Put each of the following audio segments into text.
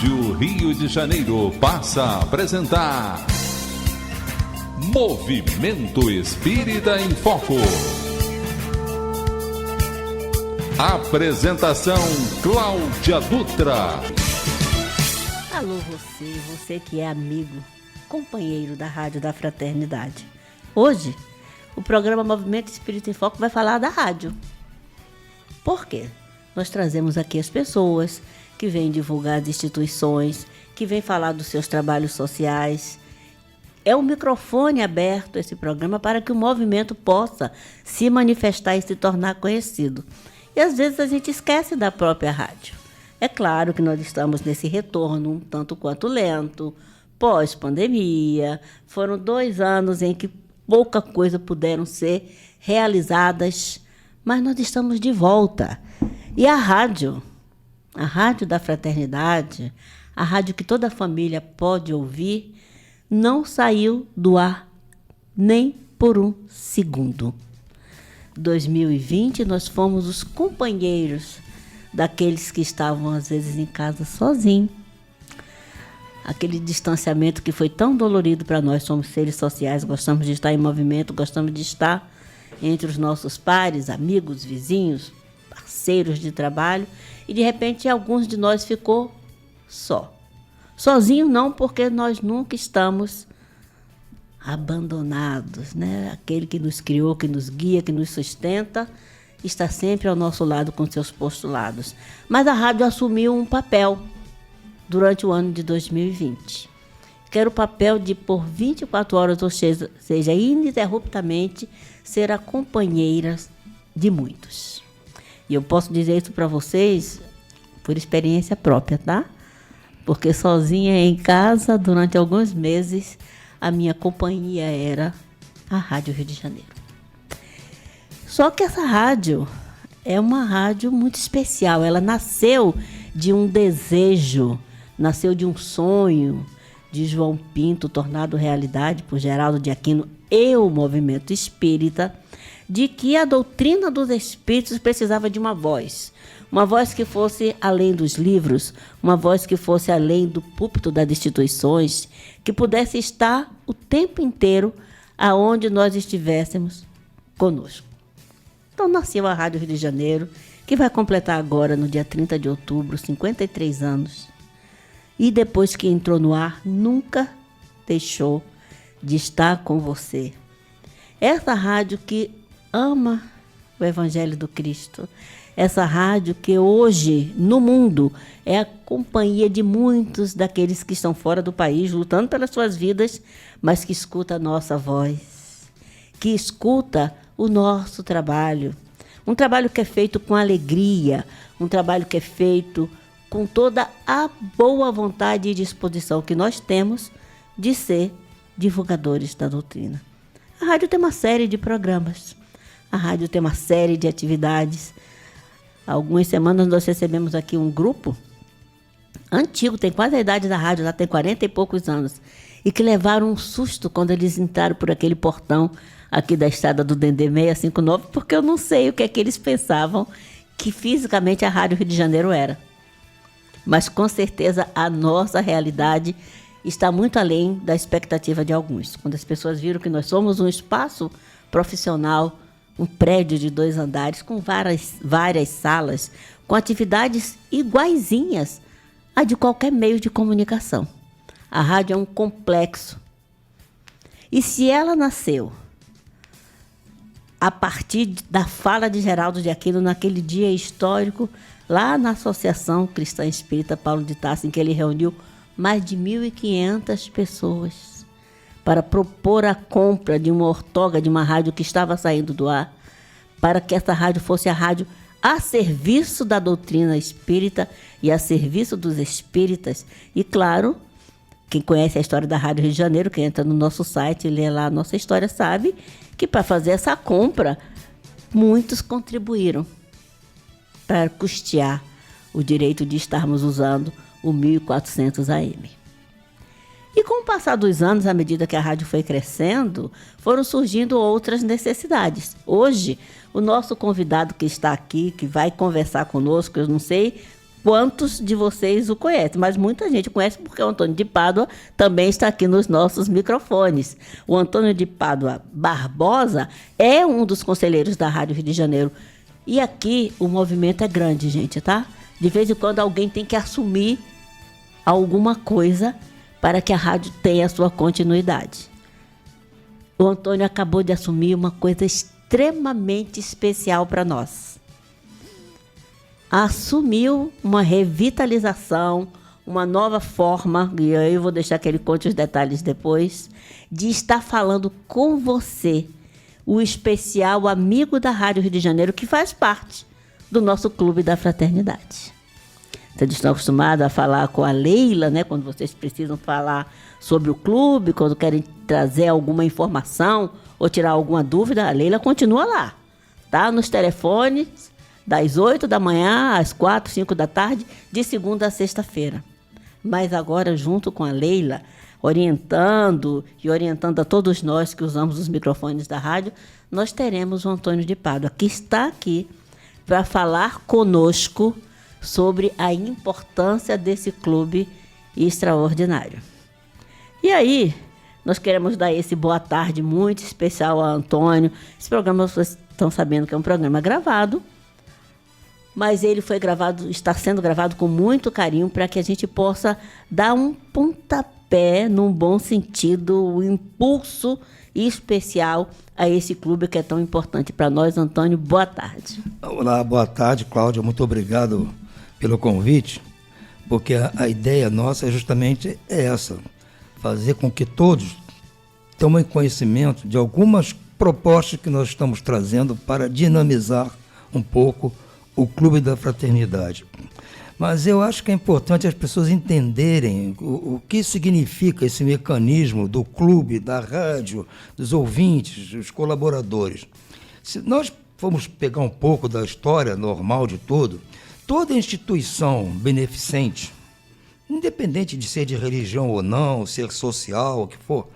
Rádio Rio de Janeiro passa a apresentar Movimento Espírita em Foco. Apresentação Cláudia Dutra. Alô você que é amigo, companheiro da Rádio da Fraternidade. Hoje, o programa Movimento Espírita em Foco vai falar da rádio. Por quê? Nós trazemos aqui as pessoas que vêm divulgar as instituições, que vêm falar dos seus trabalhos sociais. É um microfone aberto esse programa para que o movimento possa se manifestar e se tornar conhecido. E às vezes a gente esquece da própria rádio. É claro que nós estamos nesse retorno um tanto quanto lento, pós-pandemia. Foram 2 anos em que pouca coisa puderam ser realizadas, mas nós estamos de volta. E a rádio da Fraternidade, a rádio que toda a família pode ouvir, não saiu do ar nem por um segundo. 2020, nós fomos os companheiros daqueles que estavam, às vezes, em casa sozinhos. Aquele distanciamento que foi tão dolorido para nós. Somos seres sociais, gostamos de estar em movimento, gostamos de estar entre os nossos pares, amigos, vizinhos, parceiros de trabalho. E, de repente, alguns de nós ficou só. Sozinho não, porque nós nunca estamos abandonados, né? Aquele que nos criou, que nos guia, que nos sustenta, está sempre ao nosso lado com seus postulados. Mas a rádio assumiu um papel durante o ano de 2020. Que era o papel de, por 24 horas, ou seja, ininterruptamente, ser a companheira de muitos. E eu posso dizer isso para vocês por experiência própria, tá? Porque sozinha em casa, durante alguns meses, a minha companhia era a Rádio Rio de Janeiro. Só que essa rádio é uma rádio muito especial. Ela nasceu de um desejo, nasceu de um sonho de João Pinto, tornado realidade por Geraldo de Aquino e o movimento espírita, de que a doutrina dos espíritos precisava de uma voz que fosse além dos livros, uma voz que fosse além do púlpito das instituições, que pudesse estar o tempo inteiro aonde nós estivéssemos conosco. Então nasceu a Rádio Rio de Janeiro, que vai completar agora, no dia 30 de outubro, 53 anos. E depois que entrou no ar, nunca deixou de estar com você. Essa rádio que ama o Evangelho do Cristo. Essa rádio que hoje, no mundo, é a companhia de muitos daqueles que estão fora do país, lutando pelas suas vidas, mas que escuta a nossa voz, que escuta o nosso trabalho. Um trabalho que é feito com alegria, um trabalho que é feito com toda a boa vontade e disposição que nós temos de ser divulgadores da doutrina. A rádio tem uma série de programas, a rádio tem uma série de atividades. Há algumas semanas nós recebemos aqui um grupo antigo, tem quase a idade da rádio, lá tem 40 e poucos anos, e que levaram um susto quando eles entraram por aquele portão aqui da estrada do Dendê 659, porque eu não sei o que é que eles pensavam que fisicamente a Rádio Rio de Janeiro era. Mas com certeza a nossa realidade está muito além da expectativa de alguns. Quando as pessoas viram que nós somos um espaço profissional, um prédio de 2 andares, com várias salas, com atividades iguaizinhas a de qualquer meio de comunicação. A rádio é um complexo. E se ela nasceu a partir da fala de Geraldo de Aquino, naquele dia histórico, lá na Associação Cristã Espírita Paulo de Tarso, em que ele reuniu mais de 1.500 pessoas para propor a compra de uma ortoga de uma rádio que estava saindo do ar, para que essa rádio fosse a rádio a serviço da doutrina espírita e a serviço dos espíritas. E, claro, quem conhece a história da Rádio Rio de Janeiro, quem entra no nosso site e lê lá a nossa história, sabe que para fazer essa compra, muitos contribuíram para custear o direito de estarmos usando o 1400 AM. E com o passar dos anos, à medida que a rádio foi crescendo, foram surgindo outras necessidades. Hoje, o nosso convidado que está aqui, que vai conversar conosco, eu não sei quantos de vocês o conhecem, mas muita gente conhece porque o Antônio de Pádua também está aqui nos nossos microfones. O Antônio de Pádua Barbosa é um dos conselheiros da Rádio Rio de Janeiro. E aqui o movimento é grande, gente, tá? De vez em quando alguém tem que assumir alguma coisa para que a rádio tenha a sua continuidade. O Antônio acabou de assumir uma coisa extremamente especial para nós. Assumiu uma revitalização, uma nova forma, e aí eu vou deixar que ele conte os detalhes depois, de estar falando com você, o especial amigo da Rádio Rio de Janeiro, que faz parte do nosso Clube da Fraternidade. Vocês estão acostumados a falar com a Leila, né? Quando vocês precisam falar sobre o clube, quando querem trazer alguma informação ou tirar alguma dúvida, a Leila continua lá, tá? Nos telefones, das 8 da manhã às 4, 5 da tarde, de segunda a sexta-feira. Mas agora, junto com a Leila, orientando a todos nós que usamos os microfones da rádio, nós teremos o Antônio de Pádua, que está aqui para falar conosco sobre a importância desse clube extraordinário. E aí, nós queremos dar esse boa tarde muito especial ao Antônio. Esse programa, vocês estão sabendo que é um programa gravado, mas ele foi gravado, está sendo gravado com muito carinho para que a gente possa dar um pontapé, num bom sentido, um impulso especial a esse clube que é tão importante para nós. Antônio, boa tarde. Olá, boa tarde, Cláudia. Muito obrigado pelo convite, porque a ideia nossa é justamente essa, fazer com que todos tomem conhecimento de algumas propostas que nós estamos trazendo para dinamizar um pouco o Clube da Fraternidade. Mas eu acho que é importante as pessoas entenderem o que significa esse mecanismo do clube, da rádio, dos ouvintes, dos colaboradores. Se nós formos pegar um pouco da história normal de tudo, toda instituição beneficente, independente de ser de religião ou não, ser social, o que for,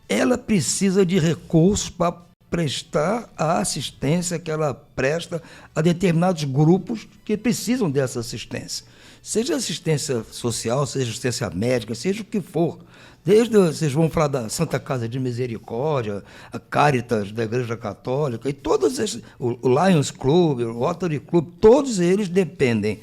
ela precisa de recursos para prestar a assistência que ela presta a determinados grupos que precisam dessa assistência. Seja assistência social, seja assistência médica, seja o que for. Vocês vão falar da Santa Casa de Misericórdia, a Caritas da Igreja Católica, e todos esses, o Lions Club, o Rotary Club, todos eles dependem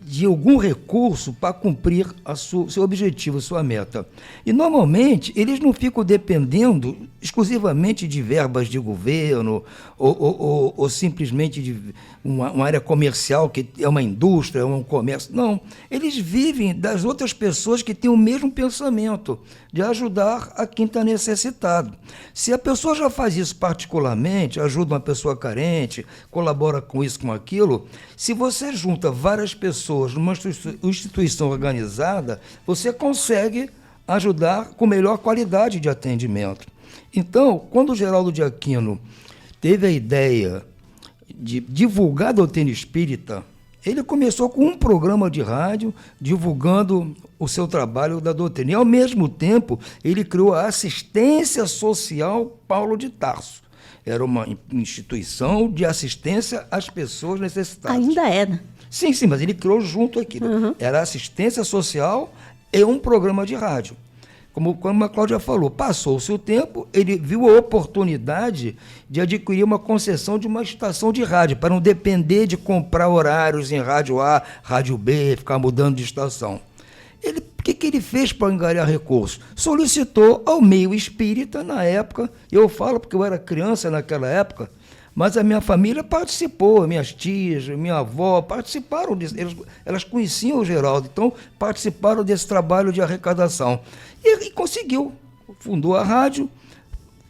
de algum recurso para cumprir seu objetivo, sua meta. E, normalmente, eles não ficam dependendo exclusivamente de verbas de governo ou simplesmente de uma área comercial, que é uma indústria, é um comércio. Não, eles vivem das outras pessoas que têm o mesmo pensamento, de ajudar a quem está necessitado. Se a pessoa já faz isso particularmente, ajuda uma pessoa carente, colabora com isso, com aquilo, se você junta várias pessoas numa instituição organizada, você consegue ajudar com melhor qualidade de atendimento. Então, quando o Geraldo de Aquino teve a ideia de divulgar a doutrina espírita, ele começou com um programa de rádio divulgando o seu trabalho da doutrina. E, ao mesmo tempo, ele criou a Assistência Social Paulo de Tarso. Era uma instituição de assistência às pessoas necessitadas. Ainda é, né? Sim, mas ele criou junto aqui. Uhum. Era assistência social e um programa de rádio. Como a Cláudia falou, passou-se o tempo, ele viu a oportunidade de adquirir uma concessão de uma estação de rádio, para não depender de comprar horários em rádio A, rádio B, ficar mudando de estação. O que ele fez para angariar recursos? Solicitou ao meio espírita na época, eu falo porque eu era criança naquela época, mas a minha família participou, minhas tias, minha avó participaram disso, elas conheciam o Geraldo, então participaram desse trabalho de arrecadação. E conseguiu, fundou a rádio,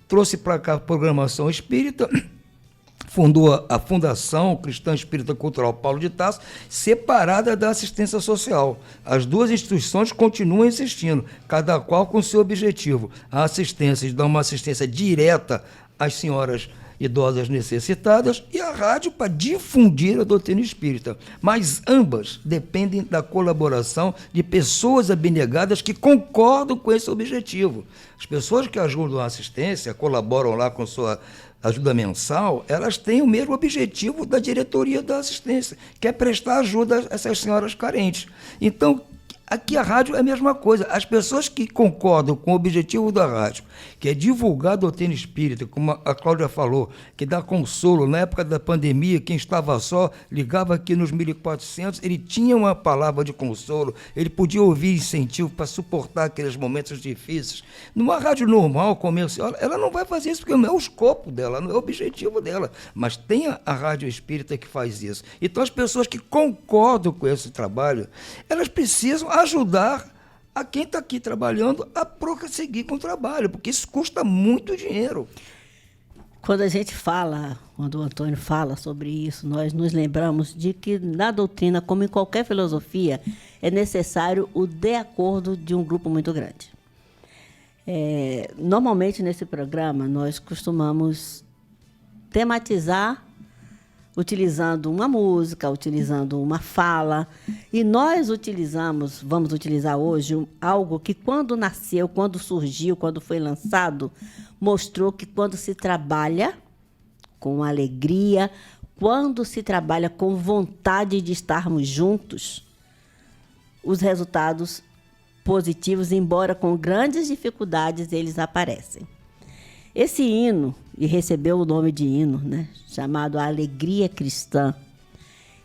trouxe para cá a programação espírita, fundou a Fundação Cristã Espírita Cultural Paulo de Tarso, separada da assistência social. As duas instituições continuam existindo, cada qual com seu objetivo. A assistência, de dar uma assistência direta às senhoras idosas necessitadas, e a rádio para difundir a doutrina espírita. Mas ambas dependem da colaboração de pessoas abnegadas que concordam com esse objetivo. As pessoas que ajudam a assistência, colaboram lá com sua ajuda mensal, elas têm o mesmo objetivo da diretoria da assistência, que é prestar ajuda a essas senhoras carentes. Então, aqui a rádio é a mesma coisa. As pessoas que concordam com o objetivo da rádio, que é divulgar a doutrina espírita, como a Cláudia falou, que dá consolo. Na época da pandemia, quem estava só, ligava aqui nos 1400, ele tinha uma palavra de consolo, ele podia ouvir incentivo para suportar aqueles momentos difíceis. Numa rádio normal, comercial, ela não vai fazer isso, porque não é o escopo dela, não é o objetivo dela. Mas tem a rádio espírita que faz isso. Então, as pessoas que concordam com esse trabalho, elas precisam ajudar a quem está aqui trabalhando a prosseguir com o trabalho, porque isso custa muito dinheiro. Quando a gente fala, quando o Antônio fala sobre isso, nós nos lembramos de que na doutrina, como em qualquer filosofia, é necessário o de acordo de um grupo muito grande. Normalmente, nesse programa, nós costumamos tematizar utilizando uma música, utilizando uma fala. E nós vamos utilizar hoje algo que quando nasceu, quando surgiu, quando foi lançado, mostrou que quando se trabalha com alegria, quando se trabalha com vontade de estarmos juntos, os resultados positivos, embora com grandes dificuldades, eles aparecem. Esse hino, e recebeu o nome de hino, né, chamado Alegria Cristã,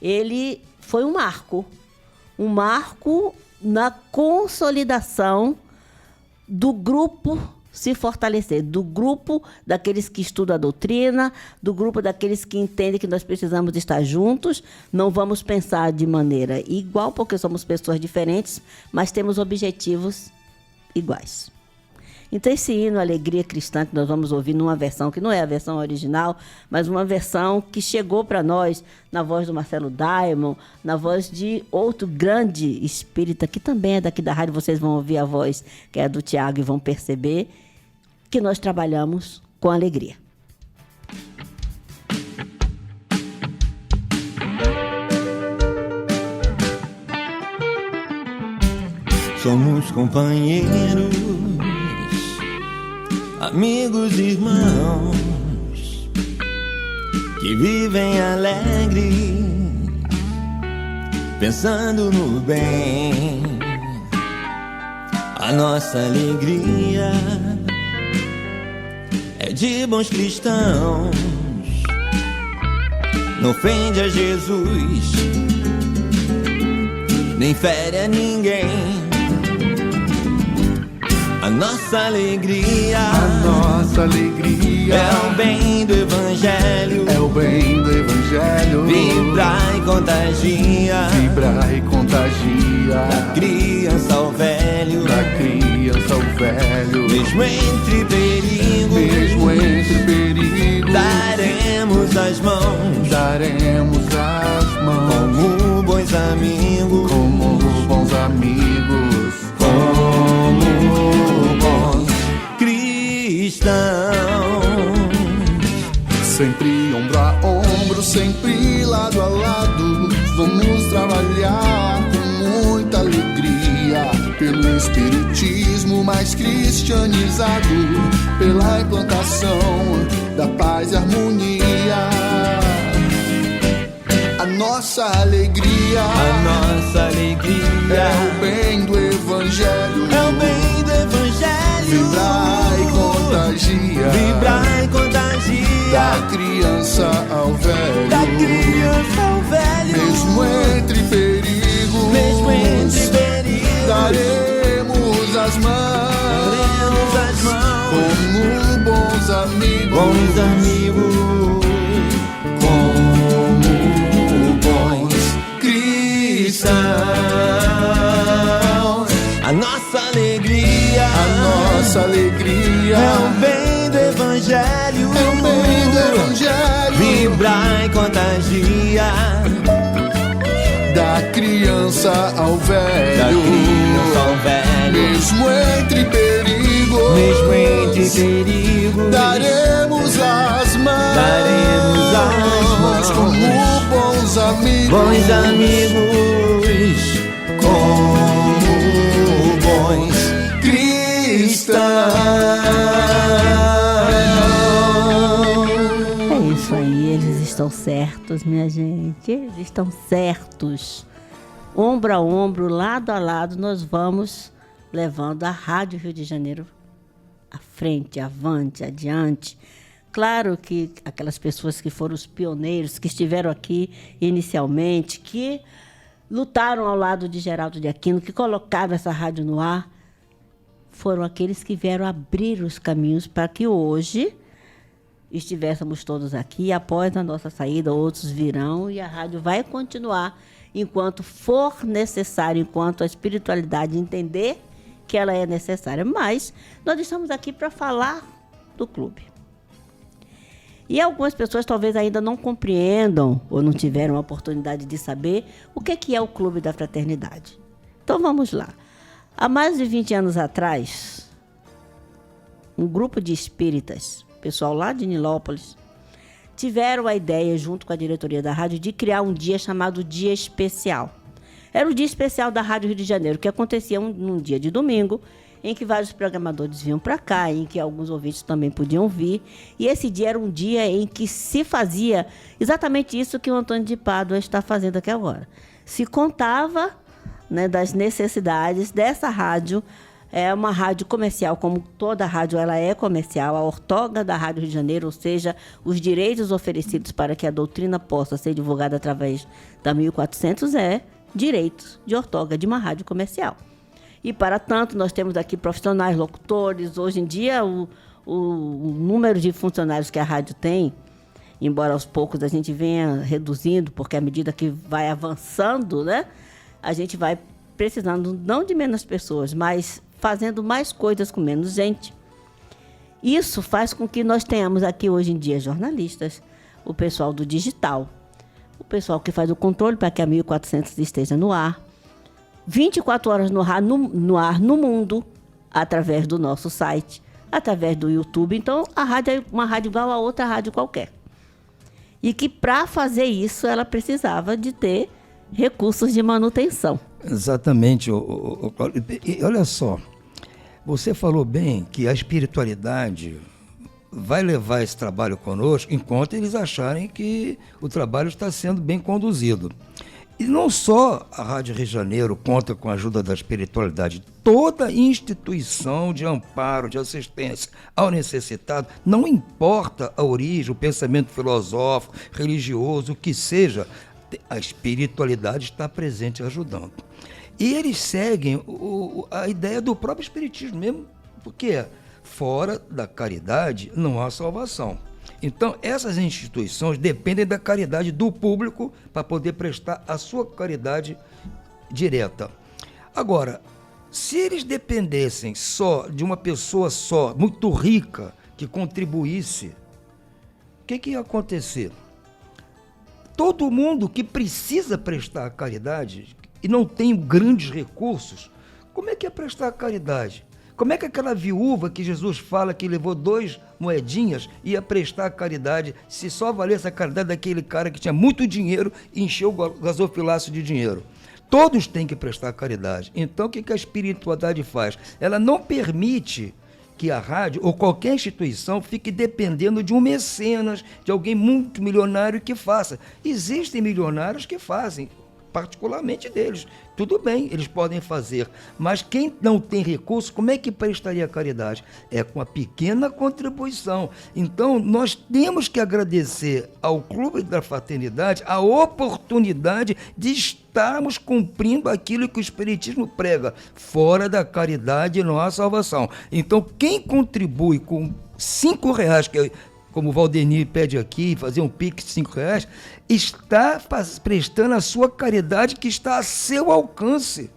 ele foi um marco na consolidação do grupo se fortalecer, do grupo daqueles que estudam a doutrina, do grupo daqueles que entendem que nós precisamos estar juntos. Não vamos pensar de maneira igual, porque somos pessoas diferentes, mas temos objetivos iguais. Então, esse hino Alegria Cristã, que nós vamos ouvir numa versão que não é a versão original, mas uma versão que chegou para nós na voz do Marcelo Daimon, na voz de outro grande espírita, que também é daqui da rádio, vocês vão ouvir a voz, que é a do Tiago, e vão perceber que nós trabalhamos com alegria. Somos companheiros, amigos, irmãos, que vivem alegres, pensando no bem. A nossa alegria é de bons cristãos, não ofende a Jesus, nem fere a ninguém. A nossa alegria é o bem do Evangelho, é o bem do Evangelho. Vibra e contagia, Vibra e contagia, da criança ao velho, da criança ao velho. Mesmo entre perigos, Mesmo entre perigos, daremos as mãos, daremos as mãos, como bons amigos, como bons amigos, como bons cristãos. Sempre ombro a ombro, sempre lado a lado, vamos trabalhar com muita alegria pelo espiritismo mais cristianizado, pela implantação da paz e harmonia. A nossa alegria é o bem do Evangelho, é o bem do Evangelho. Vibrar e contagia, Vibrar e contagia, da criança ao velho, da criança ao velho. Mesmo entre perigos, Mesmo entre perigos, daremos as mãos, como bons amigos, bons amigos, como bons cristãos. A nossa alegria É o bem do Evangelho, é o bem do Evangelho. Vibra e contagia, da criança ao da velho, criança ao velho. mesmo entre perigos, Mesmo entre perigos, daremos as mãos, amigos, bons amigos, como bons cristãos. É isso aí, eles estão certos, minha gente. Eles estão certos. Ombro a ombro, lado a lado, nós vamos levando a Rádio Rio de Janeiro à frente, avante, adiante. Claro que aquelas pessoas que foram os pioneiros, que estiveram aqui inicialmente, que lutaram ao lado de Geraldo de Aquino, que colocaram essa rádio no ar, foram aqueles que vieram abrir os caminhos para que hoje estivéssemos todos aqui. Após a nossa saída, outros virão e a rádio vai continuar enquanto for necessário, enquanto a espiritualidade entender que ela é necessária. Mas nós estamos aqui para falar do clube. E algumas pessoas talvez ainda não compreendam ou não tiveram a oportunidade de saber o que é o Clube da Fraternidade. Então vamos lá. Há mais de 20 anos atrás, um grupo de espíritas, pessoal lá de Nilópolis, tiveram a ideia, junto com a diretoria da rádio, de criar um dia chamado Dia Especial. Era o Dia Especial da Rádio Rio de Janeiro, que acontecia num dia de domingo, em que vários programadores vinham para cá, em que alguns ouvintes também podiam vir. E esse dia era um dia em que se fazia exatamente isso que o Antônio de Pádua está fazendo aqui agora. Se contava, né, das necessidades dessa rádio. É uma rádio comercial, como toda rádio ela é comercial, a ortoga da Rádio Rio de Janeiro, ou seja, os direitos oferecidos para que a doutrina possa ser divulgada através da 1400 é direitos de ortoga de uma rádio comercial. E para tanto, nós temos aqui profissionais, locutores. Hoje em dia, o número de funcionários que a rádio tem, embora aos poucos a gente venha reduzindo, porque à medida que vai avançando, né, a gente vai precisando não de menos pessoas, mas fazendo mais coisas com menos gente. Isso faz com que nós tenhamos aqui hoje em dia jornalistas, o pessoal do digital, o pessoal que faz o controle para que a 1400 esteja no ar, 24 horas no ar no mundo, através do nosso site, através do YouTube. Então, a rádio é uma rádio igual a outra rádio qualquer. E que para fazer isso, ela precisava de ter recursos de manutenção. Exatamente. E olha só, você falou bem que a espiritualidade vai levar esse trabalho conosco enquanto eles acharem que o trabalho está sendo bem conduzido. E não só a Rádio Rio de Janeiro conta com a ajuda da espiritualidade, toda instituição de amparo, de assistência ao necessitado, não importa a origem, o pensamento filosófico, religioso, o que seja, a espiritualidade está presente ajudando. E eles seguem a ideia do próprio espiritismo mesmo, porque fora da caridade não há salvação. Então, essas instituições dependem da caridade do público para poder prestar a sua caridade direta. Agora, se eles dependessem só de uma pessoa só, muito rica, que contribuísse, o que ia acontecer? Todo mundo que precisa prestar a caridade e não tem grandes recursos, como é que ia prestar a caridade? Como é que aquela viúva que Jesus fala que levou 2 moedinhas ia prestar a caridade se só valesse a caridade daquele cara que tinha muito dinheiro e encheu o gasofilácio de dinheiro? Todos têm que prestar caridade. Então, o que a espiritualidade faz? Ela não permite que a rádio ou qualquer instituição fique dependendo de um mecenas, de alguém muito milionário que faça. Existem milionários que fazem, particularmente deles. Tudo bem, eles podem fazer, mas quem não tem recurso, como é que prestaria caridade? É com a pequena contribuição. Então, nós temos que agradecer ao Clube da Fraternidade a oportunidade de estarmos cumprindo aquilo que o Espiritismo prega. Fora da caridade não há salvação. Então, quem contribui com R$5, que é como o Valdemir pede aqui, fazer um pix de R$5, está prestando a sua caridade que está a seu alcance.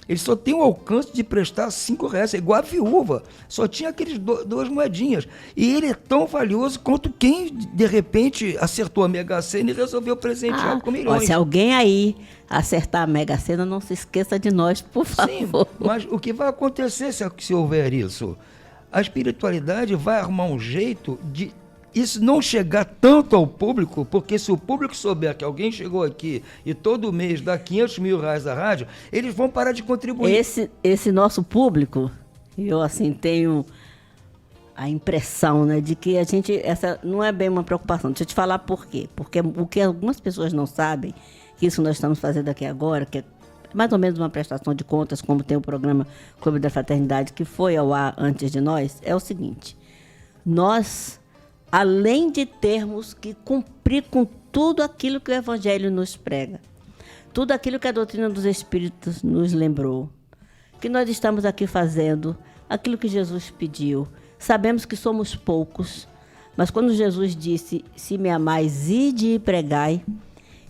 Ele só tem o alcance de prestar R$5, é igual a viúva, só tinha aqueles 2 moedinhas. E ele é tão valioso quanto quem, de repente, acertou a Mega Sena e resolveu presentear com milhões. Se alguém aí acertar a Mega Sena, não se esqueça de nós, por favor. Sim, mas o que vai acontecer se houver isso? A espiritualidade vai arrumar um jeito de isso não chegar tanto ao público, porque se o público souber que alguém chegou aqui e todo mês dá 500 mil reais à rádio, eles vão parar de contribuir. Esse nosso público, eu assim tenho a impressão, né, de que essa não é bem uma preocupação. Deixa eu te falar por quê. Porque o que algumas pessoas não sabem, que isso nós estamos fazendo aqui agora, que é mais ou menos uma prestação de contas, como tem o programa Clube da Fraternidade, que foi ao ar antes de nós, é o seguinte: nós, além de termos que cumprir com tudo aquilo que o Evangelho nos prega, tudo aquilo que a doutrina dos Espíritos nos lembrou, que nós estamos aqui fazendo, aquilo que Jesus pediu. Sabemos que somos poucos, mas quando Jesus disse, se me amais, ide e pregai,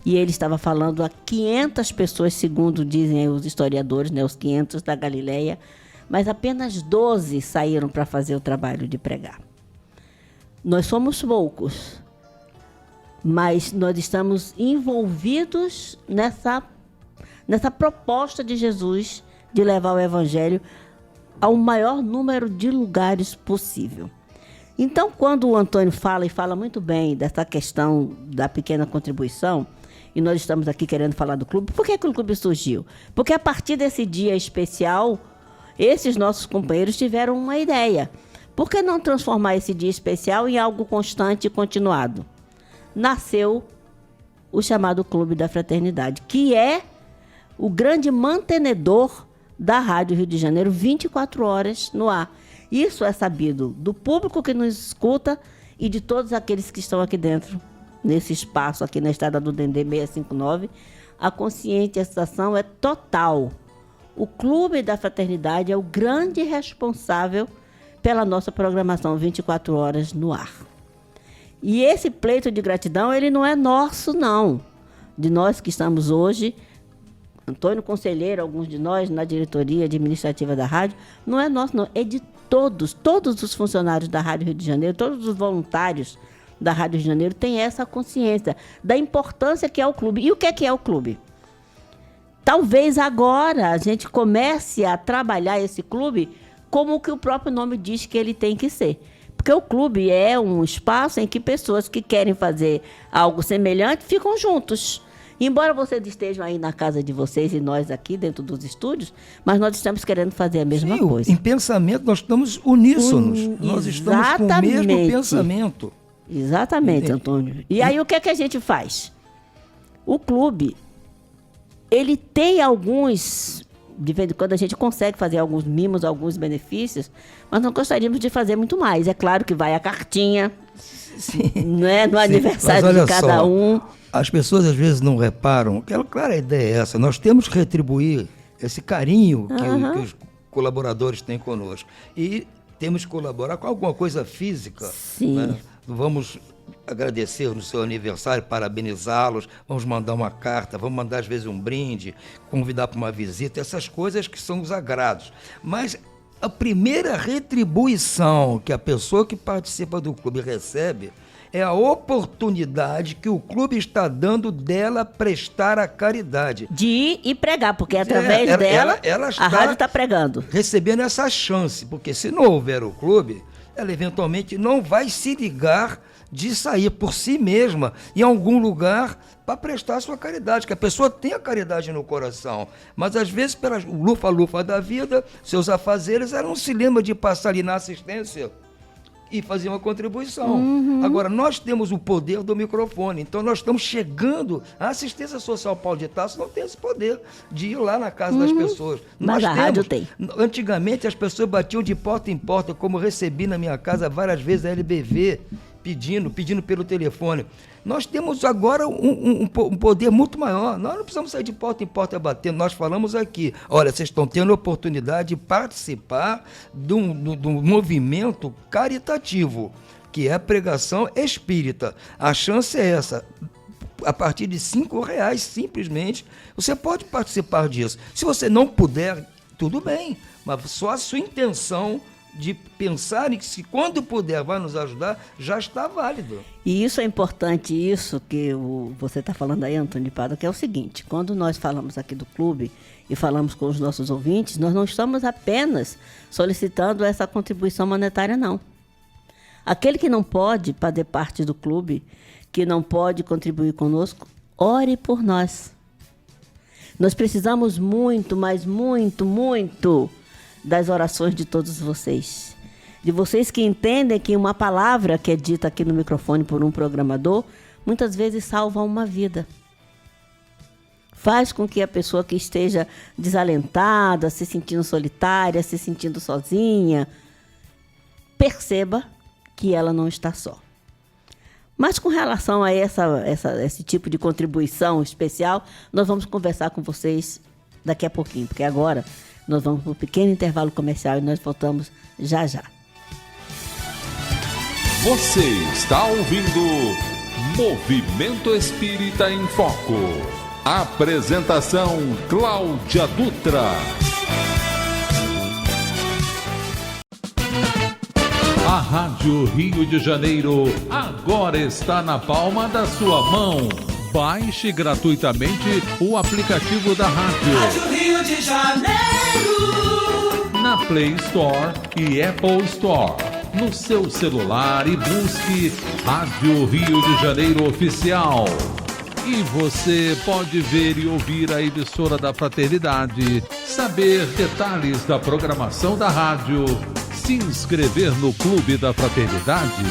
e ele estava falando a 500 pessoas, segundo dizem os historiadores, né, os 500 da Galileia, mas apenas 12 saíram para fazer o trabalho de pregar. Nós somos poucos, mas nós estamos envolvidos nessa proposta de Jesus de levar o Evangelho ao maior número de lugares possível. Então, quando o Antônio fala, e fala muito bem dessa questão da pequena contribuição, e nós estamos aqui querendo falar do clube, por que o clube surgiu? Porque a partir desse dia especial, esses nossos companheiros tiveram uma ideia. Por que não transformar esse dia especial em algo constante e continuado? Nasceu o chamado Clube da Fraternidade, que é o grande mantenedor da Rádio Rio de Janeiro, 24 horas no ar. Isso é sabido do público que nos escuta e de todos aqueles que estão aqui dentro, nesse espaço aqui na estrada do Dendê 659. A conscientização é total. O Clube da Fraternidade é o grande responsável pela nossa programação 24 horas no ar. E esse pleito de gratidão, ele não é nosso, não. De nós que estamos hoje, Antônio Conselheiro, alguns de nós na diretoria administrativa da rádio, não é nosso, não. É de todos os funcionários da Rádio Rio de Janeiro, todos os voluntários da Rádio Rio de Janeiro têm essa consciência da importância que é o clube. E o que é o clube? Talvez agora a gente comece a trabalhar esse clube como o que o próprio nome diz que ele tem que ser. Porque o clube é um espaço em que pessoas que querem fazer algo semelhante ficam juntos. Embora vocês estejam aí na casa de vocês e nós aqui dentro dos estúdios, mas nós estamos querendo fazer a mesma coisa. Em pensamento nós estamos uníssonos. Nós estamos com o mesmo pensamento. Exatamente, Antônio. E aí o que é que a gente faz? O clube, ele tem alguns, de vez em quando a gente consegue fazer alguns mimos, alguns benefícios, mas nós gostaríamos de fazer muito mais. É claro que vai a cartinha, né, no aniversário de cada um. As pessoas às vezes não reparam, claro, a ideia é essa, nós temos que retribuir esse carinho que os colaboradores têm conosco. E temos que colaborar com alguma coisa física. Sim. Né? Vamos agradecer no seu aniversário, parabenizá-los, vamos mandar uma carta, vamos mandar às vezes um brinde, convidar para uma visita, essas coisas que são os agrados. Mas a primeira retribuição que a pessoa que participa do clube recebe é a oportunidade que o clube está dando dela prestar a caridade. De ir e pregar, porque através dela a rádio está pregando. Recebendo essa chance, porque se não houver o clube, ela eventualmente não vai se ligar de sair por si mesma em algum lugar para prestar a sua caridade, que a pessoa tem a caridade no coração, mas às vezes pela lufa-lufa da vida, seus afazeres, ela não se lembra de passar ali na assistência e fazer uma contribuição. Agora, nós temos o poder do microfone, então nós estamos chegando. A assistência social Paulo de Tarso não tem esse poder de ir lá na casa das pessoas. Mas a rádio tem. Antigamente, as pessoas batiam de porta em porta, como recebi na minha casa várias vezes a LBV, pedindo pelo telefone. Nós temos agora um poder muito maior. Nós não precisamos sair de porta em porta batendo. Nós falamos aqui, olha, vocês estão tendo a oportunidade de participar de um movimento caritativo, que é a pregação espírita. A chance é essa. A partir de R$5, simplesmente, você pode participar disso. Se você não puder, tudo bem, mas só a sua intenção de pensar em que, se quando puder vai nos ajudar, já está válido. E isso é importante, isso que você está falando aí, Antônio Pada, que é o seguinte: quando nós falamos aqui do clube e falamos com os nossos ouvintes, nós não estamos apenas solicitando essa contribuição monetária, não. Aquele que não pode fazer parte do clube, que não pode contribuir conosco, ore por nós. Nós precisamos muito, mas muito, muito das orações de todos vocês. De vocês que entendem que uma palavra que é dita aqui no microfone por um programador, muitas vezes salva uma vida. Faz com que a pessoa que esteja desalentada, se sentindo solitária, se sentindo sozinha, perceba que ela não está só. Mas com relação a esse tipo de contribuição especial, nós vamos conversar com vocês daqui a pouquinho, porque agora nós vamos para um pequeno intervalo comercial e nós voltamos já já. Você está ouvindo Movimento Espírita em Foco. Apresentação Cláudia Dutra. A Rádio Rio de Janeiro agora está na palma da sua mão. Baixe gratuitamente o aplicativo da rádio. Rádio Rio de Janeiro. Na Play Store e Apple Store. No seu celular e busque Rádio Rio de Janeiro Oficial. E você pode ver e ouvir a emissora da Fraternidade, saber detalhes da programação da rádio, se inscrever no Clube da Fraternidade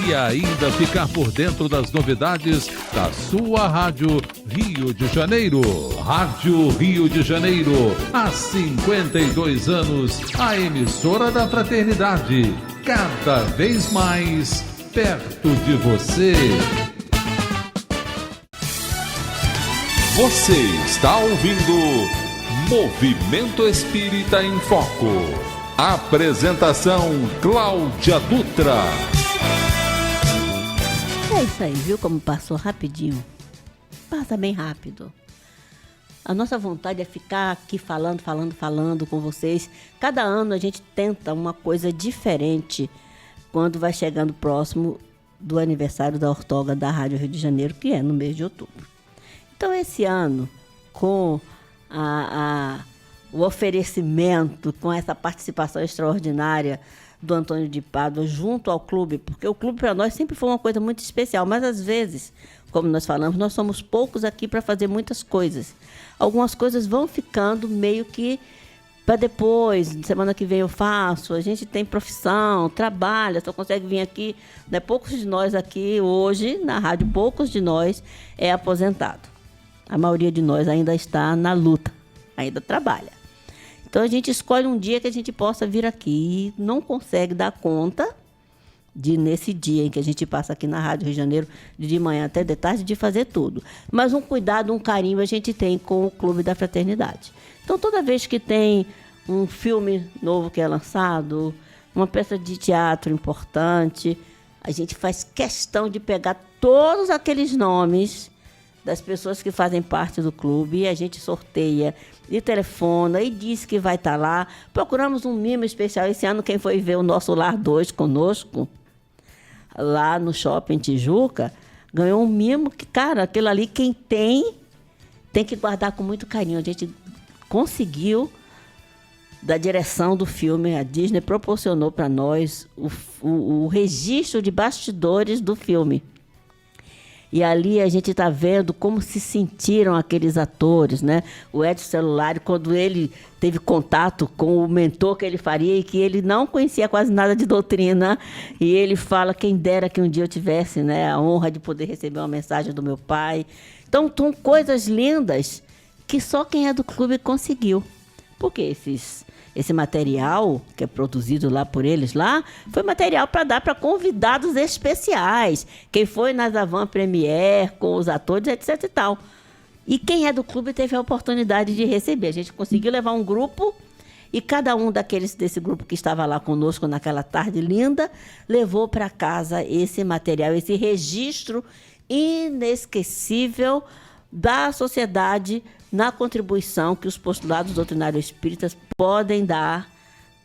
e ainda ficar por dentro das novidades da sua Rádio Rio de Janeiro. Rádio Rio de Janeiro, há 52 anos, a emissora da Fraternidade, cada vez mais perto de você. Você está ouvindo Movimento Espírita em Foco. Apresentação Cláudia Dutra. É isso aí, viu como passou rapidinho? Passa bem rápido. A nossa vontade é ficar aqui falando com vocês. Cada ano a gente tenta uma coisa diferente quando vai chegando próximo do aniversário da Ortoga da Rádio Rio de Janeiro, que é no mês de outubro. Então, esse ano, com o oferecimento, com essa participação extraordinária do Antônio de Pádua junto ao clube, porque o clube para nós sempre foi uma coisa muito especial, mas às vezes, como nós falamos, nós somos poucos aqui para fazer muitas coisas. Algumas coisas vão ficando meio que para depois, semana que vem eu faço, a gente tem profissão, trabalha, só consegue vir aqui, né? Poucos de nós aqui hoje, na rádio, poucos de nós é aposentado. A maioria de nós ainda está na luta, ainda trabalha. Então, a gente escolhe um dia que a gente possa vir aqui e não consegue dar conta de, nesse dia em que a gente passa aqui na Rádio Rio de Janeiro, de manhã até de tarde, de fazer tudo. Mas um cuidado, um carinho a gente tem com o Clube da Fraternidade. Então, toda vez que tem um filme novo que é lançado, uma peça de teatro importante, a gente faz questão de pegar todos aqueles nomes das pessoas que fazem parte do clube, e a gente sorteia e telefona e diz que vai estar lá. Procuramos um mimo especial. Esse ano, quem foi ver o Nosso Lar 2 conosco, lá no Shopping Tijuca, ganhou um mimo que, cara, aquilo ali, quem tem que guardar com muito carinho. A gente conseguiu, da direção do filme, a Disney proporcionou para nós o registro de bastidores do filme. E ali a gente está vendo como se sentiram aqueles atores, né? O Edson Celulari, quando ele teve contato com o mentor que ele faria e que ele não conhecia quase nada de doutrina, e ele fala, quem dera que um dia eu tivesse, né, a honra de poder receber uma mensagem do meu pai. Então, são coisas lindas que só quem é do clube conseguiu. Porque esse material que é produzido lá por eles lá, foi material para dar para convidados especiais. Quem foi nas Avant Premiere, com os atores, etc e tal. E quem é do clube teve a oportunidade de receber. A gente conseguiu levar um grupo e cada um desse grupo que estava lá conosco naquela tarde linda, levou para casa esse material, esse registro inesquecível da sociedade na contribuição que os postulados doutrinários espíritas podem dar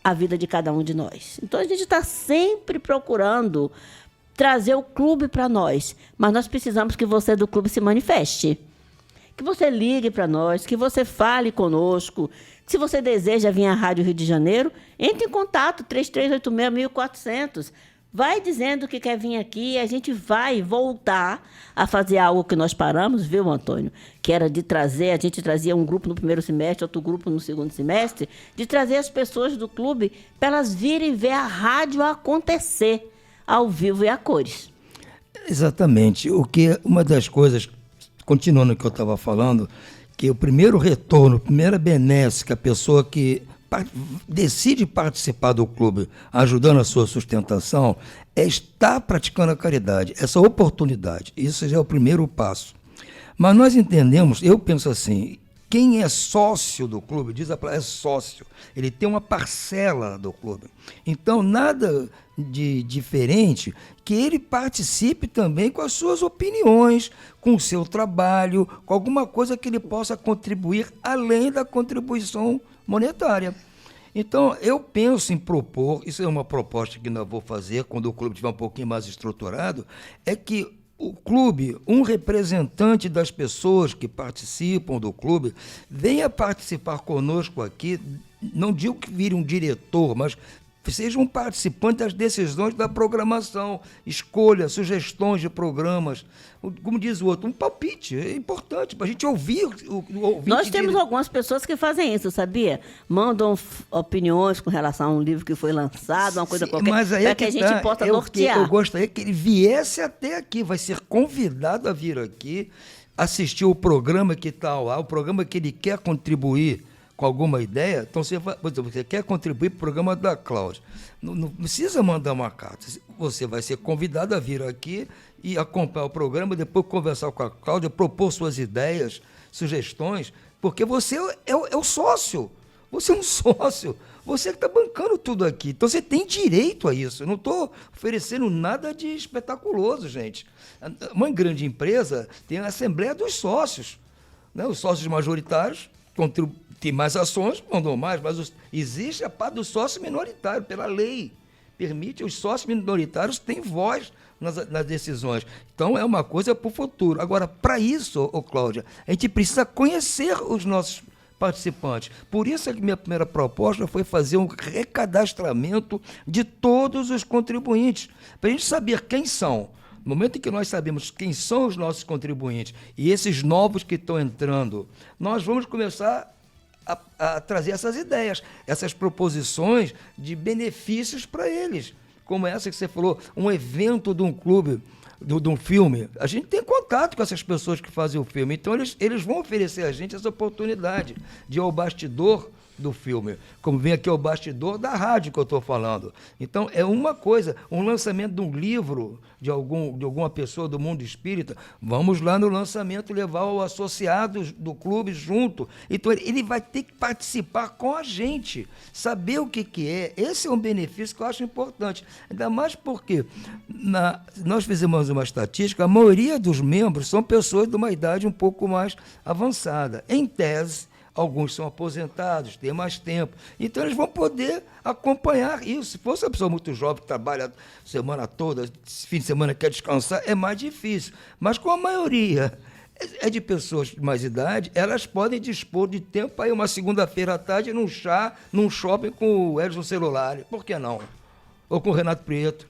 à vida de cada um de nós. Então, a gente está sempre procurando trazer o clube para nós, mas nós precisamos que você do clube se manifeste, que você ligue para nós, que você fale conosco. Se você deseja vir à Rádio Rio de Janeiro, entre em contato, 3386-1400. vai dizendo que quer vir aqui, a gente vai voltar a fazer algo que nós paramos, viu, Antônio? Que era de trazer, a gente trazia um grupo no primeiro semestre, outro grupo no segundo semestre, de trazer as pessoas do clube para elas virem ver a rádio acontecer ao vivo e a cores. Exatamente. Uma das coisas, continuando o que eu estava falando, que o primeiro retorno, a primeira benesse que a pessoa que decide participar do clube, ajudando a sua sustentação, é estar praticando a caridade, essa oportunidade. Isso já é o primeiro passo. Mas nós entendemos, eu penso assim, quem é sócio do clube, diz a palavra, é sócio, ele tem uma parcela do clube. Então, nada de diferente que ele participe também com as suas opiniões, com o seu trabalho, com alguma coisa que ele possa contribuir além da contribuição monetária. Então, eu penso em propor, isso é uma proposta que nós vou fazer quando o clube estiver um pouquinho mais estruturado, é que o clube, um representante das pessoas que participam do clube, venha participar conosco aqui, não digo que vire um diretor, mas seja um participante das decisões da programação, escolha, sugestões de programas, como diz o outro, um palpite, é importante para a gente ouvir o ouvinte. Nós temos algumas pessoas que fazem isso, sabia? Mandam opiniões com relação a um livro que foi lançado, uma coisa qualquer, para que a gente possa nortear. Eu gostaria que ele viesse até aqui, vai ser convidado a vir aqui, assistir o programa que está lá, o programa que ele quer contribuir com alguma ideia. Então, você quer contribuir para o programa da Cláudia. Não precisa mandar uma carta. Você vai ser convidado a vir aqui e acompanhar o programa, depois conversar com a Cláudia, propor suas ideias, sugestões, porque você é o sócio. Você é um sócio. Você que está bancando tudo aqui. Então, você tem direito a isso. Eu não estou oferecendo nada de espetaculoso, gente. Uma grande empresa tem a Assembleia dos Sócios, né? Os sócios majoritários tem mais ações, mandam mais, mas existe a parte do sócio minoritário, pela lei. Permite, os sócios minoritários têm voz nas decisões. Então, é uma coisa para o futuro. Agora, para isso, Cláudia, a gente precisa conhecer os nossos participantes. Por isso é que minha primeira proposta foi fazer um recadastramento de todos os contribuintes, para a gente saber quem são. No momento em que nós sabemos quem são os nossos contribuintes e esses novos que estão entrando, nós vamos começar a trazer essas ideias, essas proposições de benefícios para eles. Como essa que você falou, um evento de um clube, de um filme. A gente tem contato com essas pessoas que fazem o filme, então eles vão oferecer a gente essa oportunidade de ir ao bastidor do filme, como vem aqui ao bastidor da rádio que eu estou falando. Então, é uma coisa, um lançamento de um livro de alguma pessoa do mundo espírita, vamos lá no lançamento levar o associado do clube junto. Então, ele vai ter que participar com a gente, saber o que é. Esse é um benefício que eu acho importante. Ainda mais porque nós fizemos uma estatística, a maioria dos membros são pessoas de uma idade um pouco mais avançada. Em tese, alguns são aposentados, têm mais tempo. Então, eles vão poder acompanhar isso. Se fosse uma pessoa muito jovem, que trabalha a semana toda, fim de semana quer descansar, é mais difícil. Mas com a maioria é de pessoas de mais idade, elas podem dispor de tempo para ir uma segunda-feira à tarde num chá, num shopping com o Edson Celulari. Por que não? Ou com o Renato Prieto.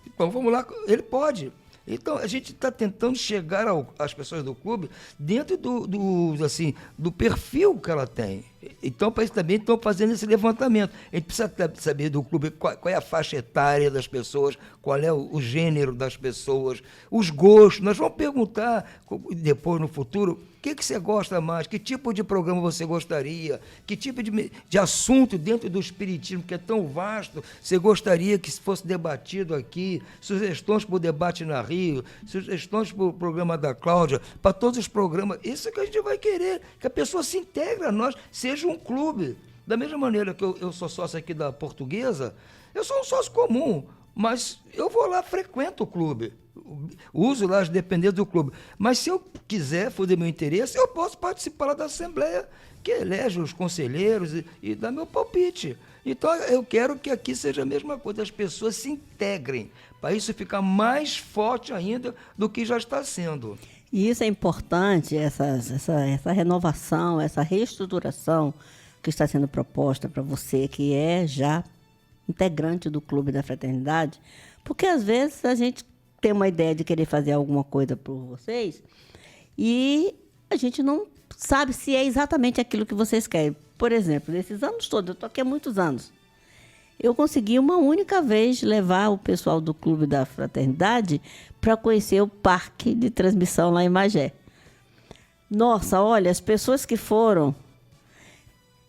Então vamos lá, ele pode. Então, a gente está tentando chegar às pessoas do clube dentro do perfil que ela tem. Então, para isso também estão fazendo esse levantamento. A gente precisa saber do clube qual é a faixa etária das pessoas, qual é o gênero das pessoas, os gostos. Nós vamos perguntar depois, no futuro, o que você gosta mais, que tipo de programa você gostaria, que tipo de assunto dentro do espiritismo, que é tão vasto, você gostaria que fosse debatido aqui, sugestões para o debate na Rio, sugestões para o programa da Cláudia, para todos os programas. Isso é que a gente vai querer, que a pessoa se integre a nós, seja um clube. Da mesma maneira que eu sou sócio aqui da Portuguesa, eu sou um sócio comum, mas eu vou lá, frequento o clube, uso lá as dependências do clube. Mas se eu quiser, for do meu interesse, eu posso participar lá da Assembleia, que elege os conselheiros e dá meu palpite. Então, eu quero que aqui seja a mesma coisa, as pessoas se integrem, para isso ficar mais forte ainda do que já está sendo. E isso é importante, essa renovação, essa reestruturação que está sendo proposta para você, que é já integrante do Clube da Fraternidade, Porque, às vezes, a gente tem uma ideia de querer fazer alguma coisa por vocês e a gente não sabe se é exatamente aquilo que vocês querem. Por exemplo, nesses anos todos, eu estou aqui há muitos anos, eu consegui uma única vez levar o pessoal do Clube da Fraternidade para conhecer o parque de transmissão lá em Magé. Nossa, olha, as pessoas que foram...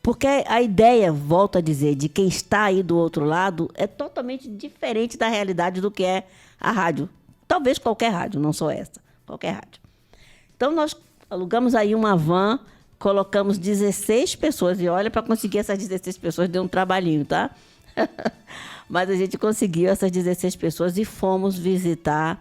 Porque a ideia, volto a dizer, de quem está aí do outro lado é totalmente diferente da realidade do que é a rádio. Talvez qualquer rádio, não só essa, qualquer rádio. Então, nós alugamos aí uma van, colocamos 16 pessoas, e olha, para conseguir essas 16 pessoas deu um trabalhinho, tá? Mas a gente conseguiu essas 16 pessoas e fomos visitar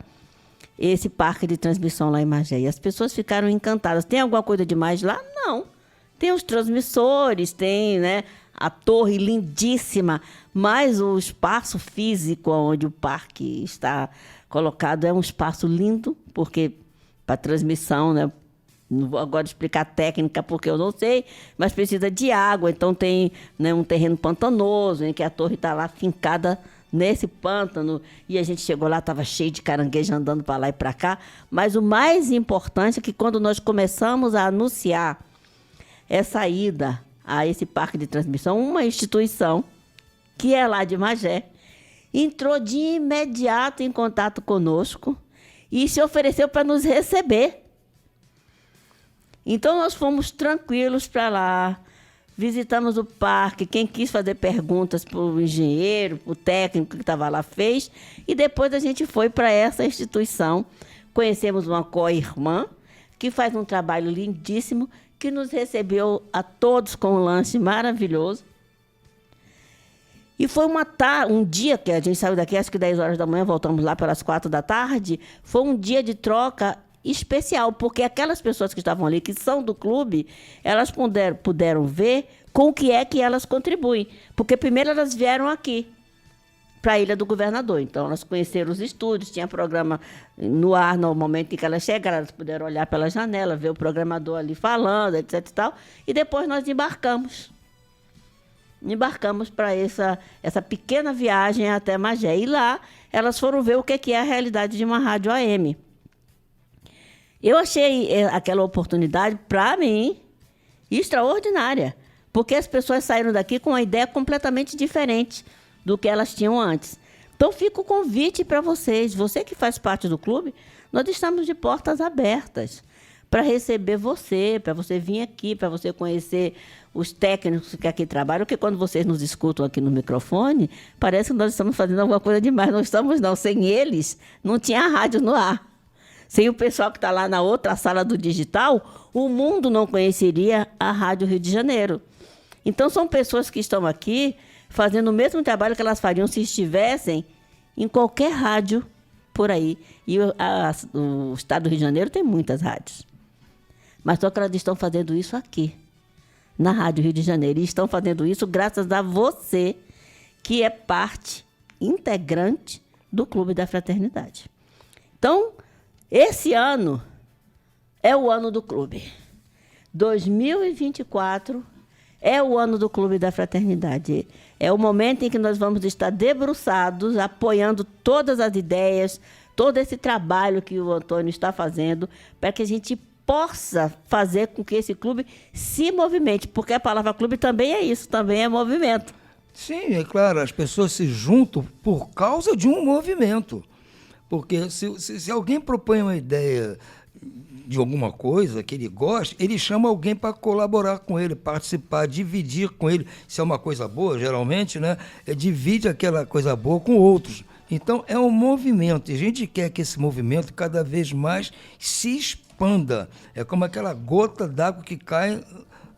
esse parque de transmissão lá em Magé. E as pessoas ficaram encantadas. Tem alguma coisa demais lá? Não. Tem os transmissores, tem, né, a torre lindíssima, mas o espaço físico onde o parque está colocado é um espaço lindo, porque para transmissão, né, não vou agora explicar a técnica porque eu não sei, mas precisa de água, então tem, né, um terreno pantanoso, em que a torre está lá fincada nesse pântano, e a gente chegou lá, estava cheio de caranguejo andando para lá e para cá, mas o mais importante é que quando nós começamos a anunciar essa ida a esse parque de transmissão, uma instituição, que é lá de Magé, entrou de imediato em contato conosco e se ofereceu para nos receber. Então, nós fomos tranquilos para lá, visitamos o parque, quem quis fazer perguntas para o engenheiro, para o técnico que estava lá fez, e depois a gente foi para essa instituição, conhecemos uma co-irmã, que faz um trabalho lindíssimo, que nos recebeu a todos com um lanche maravilhoso. E foi um dia que a gente saiu daqui, acho que 10 horas da manhã, voltamos lá pelas 4 da tarde, foi um dia de troca especial, porque aquelas pessoas que estavam ali, que são do clube, elas puderam ver com o que é que elas contribuem. Porque primeiro elas vieram aqui, para a Ilha do Governador. Então, elas conheceram os estúdios, tinha programa no ar no momento em que elas chegaram, elas puderam olhar pela janela, ver o programador ali falando, etc. e tal. E depois nós embarcamos. Embarcamos para essa pequena viagem até Magé. E lá elas foram ver o que é a realidade de uma rádio AM. Eu achei aquela oportunidade, para mim, extraordinária, porque as pessoas saíram daqui com uma ideia completamente diferente do que elas tinham antes. Então, fica o convite para vocês. Você que faz parte do clube, nós estamos de portas abertas para receber você, para você vir aqui, para você conhecer os técnicos que aqui trabalham, porque quando vocês nos escutam aqui no microfone, parece que nós estamos fazendo alguma coisa demais. Não estamos, não. Sem eles, não tinha rádio no ar. Sem o pessoal que está lá na outra sala do digital, o mundo não conheceria a Rádio Rio de Janeiro. Então, são pessoas que estão aqui fazendo o mesmo trabalho que elas fariam se estivessem em qualquer rádio por aí. E o estado do Rio de Janeiro tem muitas rádios. Mas só que elas estão fazendo isso aqui, na Rádio Rio de Janeiro. E estão fazendo isso graças a você, que é parte integrante do Clube da Fraternidade. Então, esse ano é o ano do clube. 2024 é o ano do Clube da Fraternidade. É o momento em que nós vamos estar debruçados, apoiando todas as ideias, todo esse trabalho que o Antônio está fazendo, para que a gente possa fazer com que esse clube se movimente. Porque a palavra clube também é isso, também é movimento. Sim, é claro, as pessoas se juntam por causa de um movimento. Porque se alguém propõe uma ideia de alguma coisa que ele gosta, ele chama alguém para colaborar com ele, participar, dividir com ele. Se é uma coisa boa, geralmente, né, divide aquela coisa boa com outros. Então, é um movimento. E a gente quer que esse movimento cada vez mais se expanda. É como aquela gota d'água que cai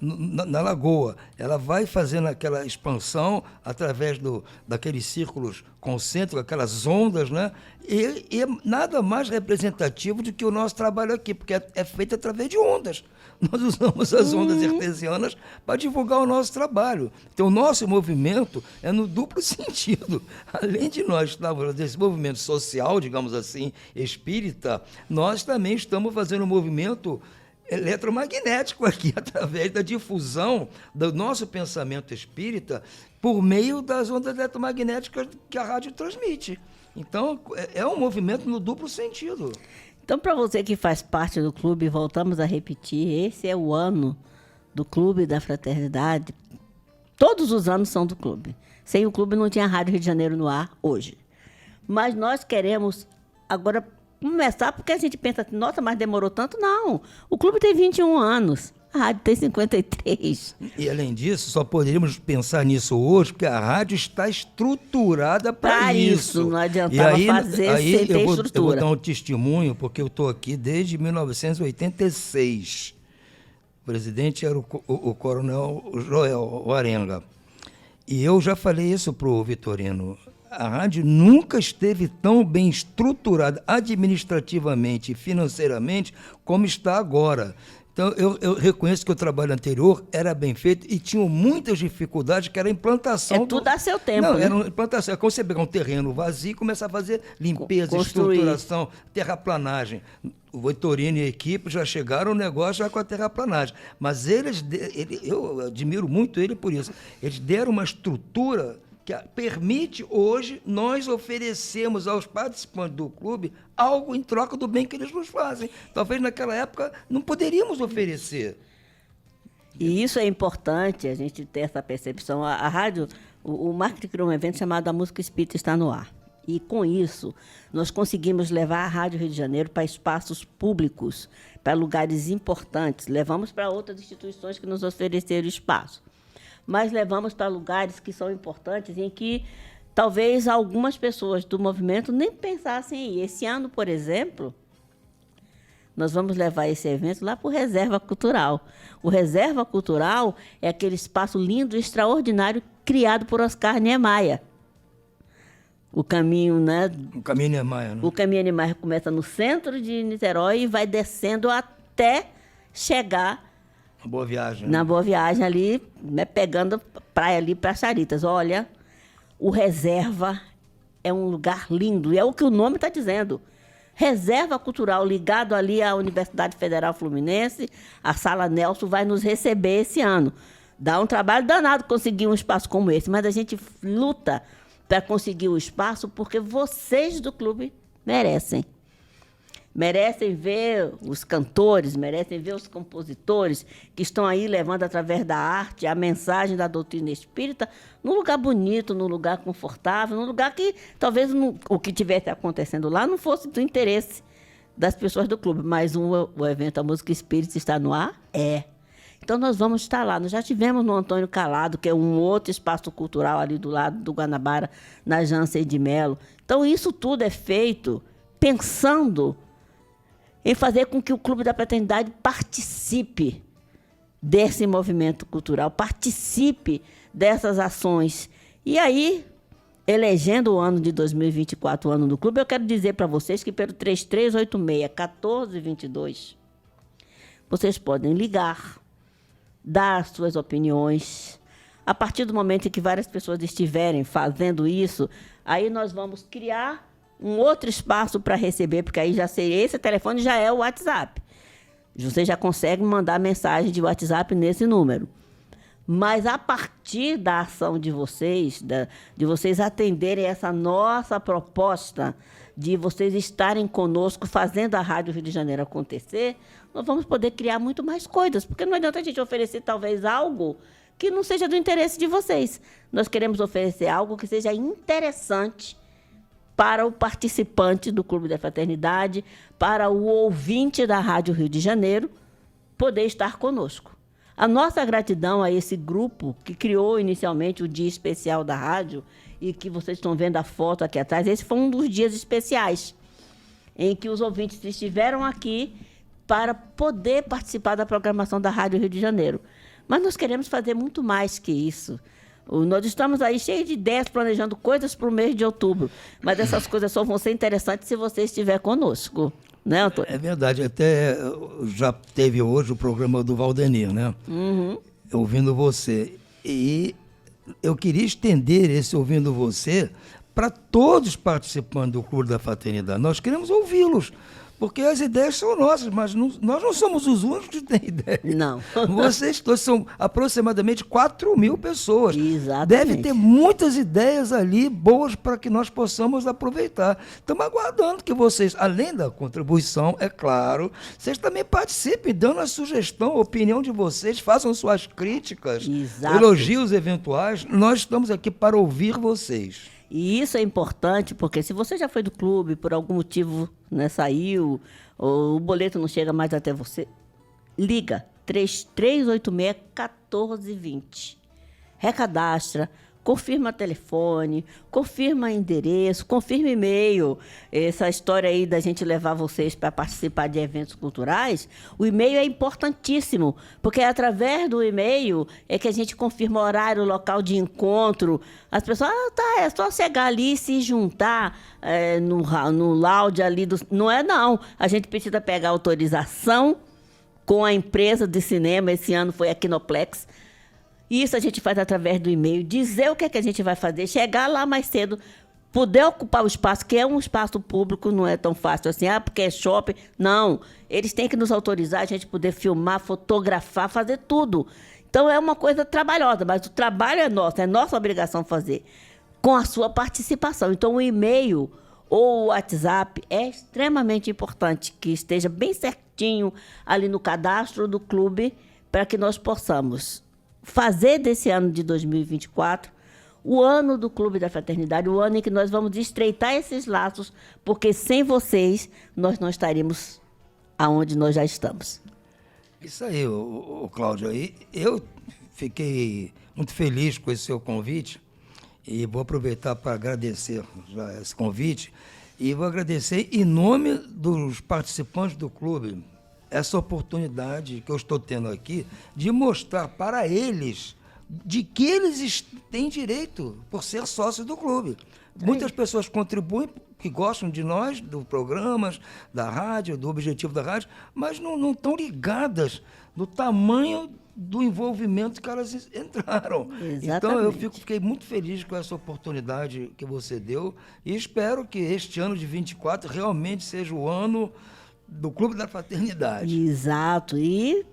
na lagoa. Ela vai fazendo aquela expansão através daqueles círculos concêntricos, aquelas ondas, né? E é nada mais representativo do que o nosso trabalho aqui, porque é feito através de ondas. Nós usamos as ondas artesianas para divulgar o nosso trabalho. Então, o nosso movimento é no duplo sentido. Além de nós estarmos nesse movimento social, digamos assim, espírita, nós também estamos fazendo um movimento eletromagnético aqui, através da difusão do nosso pensamento espírita por meio das ondas eletromagnéticas que a rádio transmite. Então, é um movimento no duplo sentido. Então, para você que faz parte do clube, voltamos a repetir, esse é o ano do Clube da Fraternidade. Todos os anos são do clube. Sem o clube não tinha Rádio Rio de Janeiro no ar hoje. Mas nós queremos agora começar, porque a gente pensa assim, nossa, mas demorou tanto? Não. O clube tem 21 anos. A rádio tem 53. E, além disso, só poderíamos pensar nisso hoje, porque a rádio está estruturada para isso. Não adiantava fazer sem ter estrutura. Eu vou dar um testemunho, porque eu estou aqui desde 1986. O presidente era o coronel Joel Warenga. E eu já falei isso para o Vitorino. A rádio nunca esteve tão bem estruturada administrativamente e financeiramente como está agora. Então, eu reconheço que o trabalho anterior era bem feito e tinha muitas dificuldades, que era a implantação. É tudo a seu tempo. Não, né? era uma implantação. É como você pegar um terreno vazio e começar a fazer limpeza, estruturação, terraplanagem. O Vitorino e a equipe já chegaram ao negócio já com a terraplanagem. Mas eu admiro muito ele por isso. Eles deram uma estrutura que permite hoje nós oferecermos aos participantes do clube algo em troca do bem que eles nos fazem. Talvez naquela época não poderíamos oferecer. E isso é importante, a gente ter essa percepção. A rádio, o marketing criou um evento chamado A Música Espírita Está no Ar. E com isso, nós conseguimos levar a Rádio Rio de Janeiro para espaços públicos, para lugares importantes. Levamos para outras instituições que nos ofereceram espaço. Mas levamos para lugares que são importantes, em que talvez algumas pessoas do movimento nem pensassem em ir. Esse ano, por exemplo, nós vamos levar esse evento lá para o Reserva Cultural. O Reserva Cultural é aquele espaço lindo, extraordinário, criado por Oscar Niemeyer. O caminho, né? O caminho Niemeyer, né? O caminho Niemeyer começa no centro de Niterói e vai descendo até chegar Boa Viagem. Na Boa Viagem ali, né, pegando praia ali para Charitas. Olha, o Reserva é um lugar lindo, e é o que o nome está dizendo. Reserva Cultural, ligado ali à Universidade Federal Fluminense, a Sala Nelson vai nos receber esse ano. Dá um trabalho danado conseguir um espaço como esse, mas a gente luta para conseguir o espaço porque vocês do clube merecem. Merecem ver os cantores, merecem ver os compositores que estão aí levando, através da arte, a mensagem da doutrina espírita num lugar bonito, num lugar confortável, num lugar que talvez o que estivesse acontecendo lá não fosse do interesse das pessoas do clube. Mas o evento A Música Espírita Está no Ar? É. Então nós vamos estar lá. Nós já tivemos no Antônio Calado, que é um outro espaço cultural ali do lado do Guanabara, na Jansen de Melo. Então isso tudo é feito pensando em fazer com que o Clube da Fraternidade participe desse movimento cultural, participe dessas ações. E aí, elegendo o ano de 2024, o ano do clube, eu quero dizer para vocês que pelo 3386-1422, vocês podem ligar, dar suas opiniões. A partir do momento em que várias pessoas estiverem fazendo isso, aí nós vamos criar um outro espaço para receber, porque aí já sei, esse telefone já é o WhatsApp. Você já consegue mandar mensagem de WhatsApp nesse número. Mas a partir da ação de vocês, de vocês atenderem essa nossa proposta, de vocês estarem conosco fazendo a Rádio Rio de Janeiro acontecer, nós vamos poder criar muito mais coisas, porque não adianta a gente oferecer talvez algo que não seja do interesse de vocês. Nós queremos oferecer algo que seja interessante para o participante do Clube da Fraternidade, para o ouvinte da Rádio Rio de Janeiro, poder estar conosco. A nossa gratidão a esse grupo que criou inicialmente o Dia Especial da Rádio, e que vocês estão vendo a foto aqui atrás, esse foi um dos dias especiais, em que os ouvintes estiveram aqui para poder participar da programação da Rádio Rio de Janeiro. Mas nós queremos fazer muito mais que isso. Nós estamos aí cheios de ideias, planejando coisas para o mês de outubro. Mas essas coisas só vão ser interessantes se você estiver conosco. Né, Antônio? É verdade. Até já teve hoje o programa do Valdenir, né? Uhum. Ouvindo Você. E eu queria estender esse Ouvindo Você para todos os participantes do Clube da Fraternidade. Nós queremos ouvi-los. Porque as ideias são nossas, mas nós não somos os únicos que têm ideia. Não. Vocês todos são aproximadamente 4.000 pessoas. Exatamente. Deve ter muitas ideias ali boas para que nós possamos aproveitar. Estamos aguardando que vocês, além da contribuição, é claro, vocês também participem, dando a sugestão, a opinião de vocês, façam suas críticas, Exato. elogios eventuais. Nós estamos aqui para ouvir vocês. E isso é importante, porque se você já foi do clube, por algum motivo, né, saiu, ou o boleto não chega mais até você, liga 3386-1420. Recadastra, confirma telefone, confirma endereço, confirma e-mail. Essa história aí da gente levar vocês para participar de eventos culturais, o e-mail é importantíssimo, porque é através do e-mail é que a gente confirma horário, local de encontro. As pessoas, é só chegar ali e se juntar no lounge ali. Não é, não. A gente precisa pegar autorização com a empresa de cinema. Esse ano foi a Kinoplex. Isso a gente faz através do e-mail, dizer o que é que a gente vai fazer, chegar lá mais cedo, poder ocupar o espaço, que é um espaço público, não é tão fácil assim, porque é shopping. Não, eles têm que nos autorizar, a gente poder filmar, fotografar, fazer tudo. Então é uma coisa trabalhosa, mas o trabalho é nossa obrigação fazer, com a sua participação. Então o e-mail ou o WhatsApp é extremamente importante, que esteja bem certinho ali no cadastro do clube, para que nós possamos fazer desse ano de 2024 o ano do Clube da Fraternidade, o ano em que nós vamos estreitar esses laços, porque sem vocês nós não estaríamos aonde nós já estamos. Isso aí, Cláudio. Eu fiquei muito feliz com esse seu convite e vou aproveitar para agradecer já esse convite e vou agradecer em nome dos participantes do clube essa oportunidade que eu estou tendo aqui de mostrar para eles de que eles têm direito por ser sócios do clube. Muitas pessoas contribuem, que gostam de nós, dos programas, da rádio, do objetivo da rádio, mas não estão ligadas no tamanho do envolvimento que elas entraram. Exatamente. Então eu fiquei muito feliz com essa oportunidade que você deu e espero que este ano de 24 realmente seja o ano do Clube da Fraternidade. Exato. E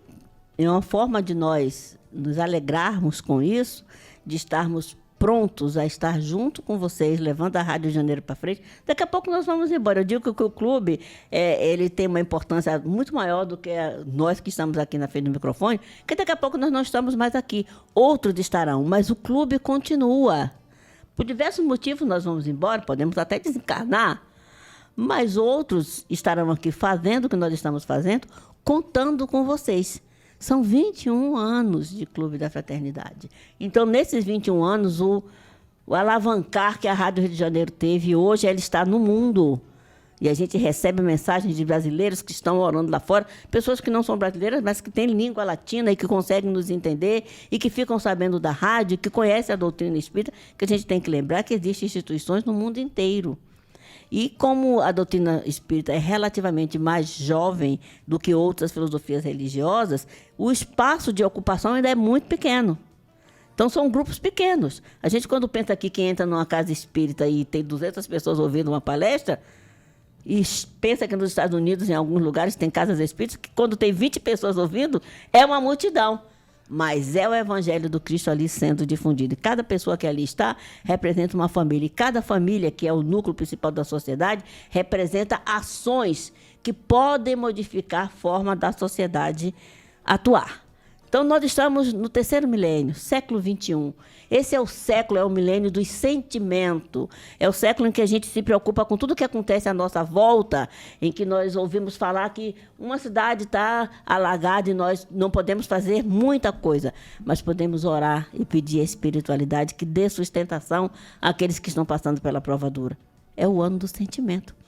é uma forma de nós nos alegrarmos com isso, de estarmos prontos a estar junto com vocês, levando a Rádio Janeiro para frente. Daqui a pouco nós vamos embora. Eu digo que o clube ele tem uma importância muito maior do que nós que estamos aqui na frente do microfone, que daqui a pouco nós não estamos mais aqui. Outros estarão, mas o clube continua. Por diversos motivos nós vamos embora, podemos até desencarnar, mas outros estarão aqui fazendo o que nós estamos fazendo, contando com vocês. São 21 anos de Clube da Fraternidade. Então, nesses 21 anos, o alavancar que a Rádio Rio de Janeiro teve, hoje ela está no mundo. E a gente recebe mensagens de brasileiros que estão orando lá fora, pessoas que não são brasileiras, mas que têm língua latina e que conseguem nos entender e que ficam sabendo da rádio, que conhecem a doutrina espírita, que a gente tem que lembrar que existem instituições no mundo inteiro. E como a doutrina espírita é relativamente mais jovem do que outras filosofias religiosas, o espaço de ocupação ainda é muito pequeno. Então, são grupos pequenos. A gente, quando pensa aqui que entra numa casa espírita e tem 200 pessoas ouvindo uma palestra, e pensa que nos Estados Unidos, em alguns lugares, tem casas espíritas, que quando tem 20 pessoas ouvindo, é uma multidão. Mas é o Evangelho do Cristo ali sendo difundido. E cada pessoa que ali está representa uma família. E cada família, que é o núcleo principal da sociedade, representa ações que podem modificar a forma da sociedade atuar. Então, nós estamos no 3º milênio, século XXI. Esse é o século, é o milênio do sentimento. É o século em que a gente se preocupa com tudo que acontece à nossa volta, em que nós ouvimos falar que uma cidade está alagada e nós não podemos fazer muita coisa, mas podemos orar e pedir à espiritualidade que dê sustentação àqueles que estão passando pela prova dura. É o ano do sentimento.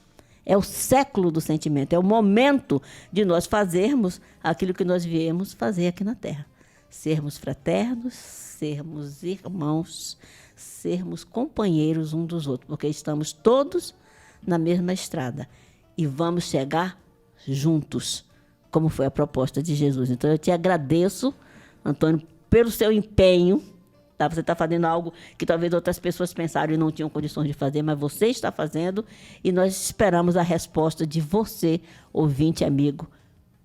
É o século do sentimento, é o momento de nós fazermos aquilo que nós viemos fazer aqui na Terra. Sermos fraternos, sermos irmãos, sermos companheiros um dos outros, porque estamos todos na mesma estrada e vamos chegar juntos, como foi a proposta de Jesus. Então, eu te agradeço, Antônio, pelo seu empenho Tá? Você está fazendo algo que talvez outras pessoas pensaram e não tinham condições de fazer, mas você está fazendo e nós esperamos a resposta de você, ouvinte amigo,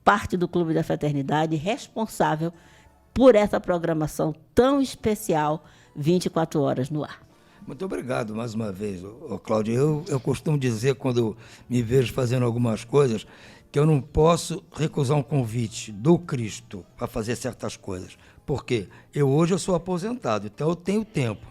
parte do Clube da Fraternidade, responsável por essa programação tão especial, 24 horas no ar. Muito obrigado mais uma vez, Cláudio. Eu costumo dizer, quando me vejo fazendo algumas coisas, que eu não posso recusar um convite do Cristo para fazer certas coisas. Por quê? Hoje eu sou aposentado, então eu tenho tempo.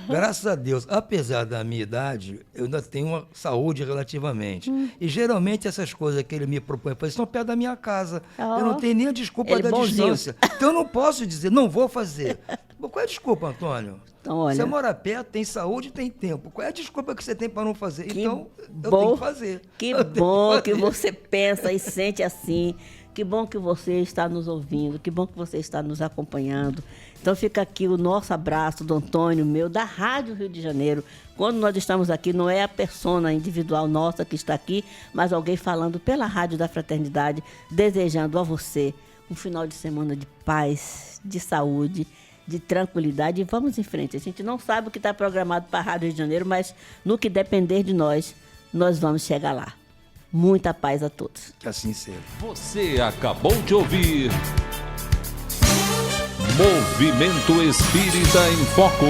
Graças a Deus, apesar da minha idade, eu ainda tenho uma saúde relativamente. E geralmente essas coisas que ele me propõe fazer estão perto da minha casa. Eu não tenho nem a desculpa da distância. Então eu não posso dizer, não vou fazer. Qual é a desculpa, Antônio? Então, olha, você mora perto, tem saúde e tem tempo. Qual é a desculpa que você tem para não fazer? Então, eu bom, tenho que fazer. Que bom que você pensa e sente assim. Que bom que você está nos ouvindo. Que bom que você está nos acompanhando. Então, fica aqui o nosso abraço do Antônio, meu, da Rádio Rio de Janeiro. Quando nós estamos aqui, não é a persona individual nossa que está aqui, mas alguém falando pela Rádio da Fraternidade, desejando a você um final de semana de paz, de saúde, de tranquilidade, e vamos em frente. A gente não sabe o que está programado para a Rádio Rio de Janeiro, mas no que depender de nós, nós vamos chegar lá. Muita paz a todos. Que assim seja. Você acabou de ouvir Movimento Espírita em Foco.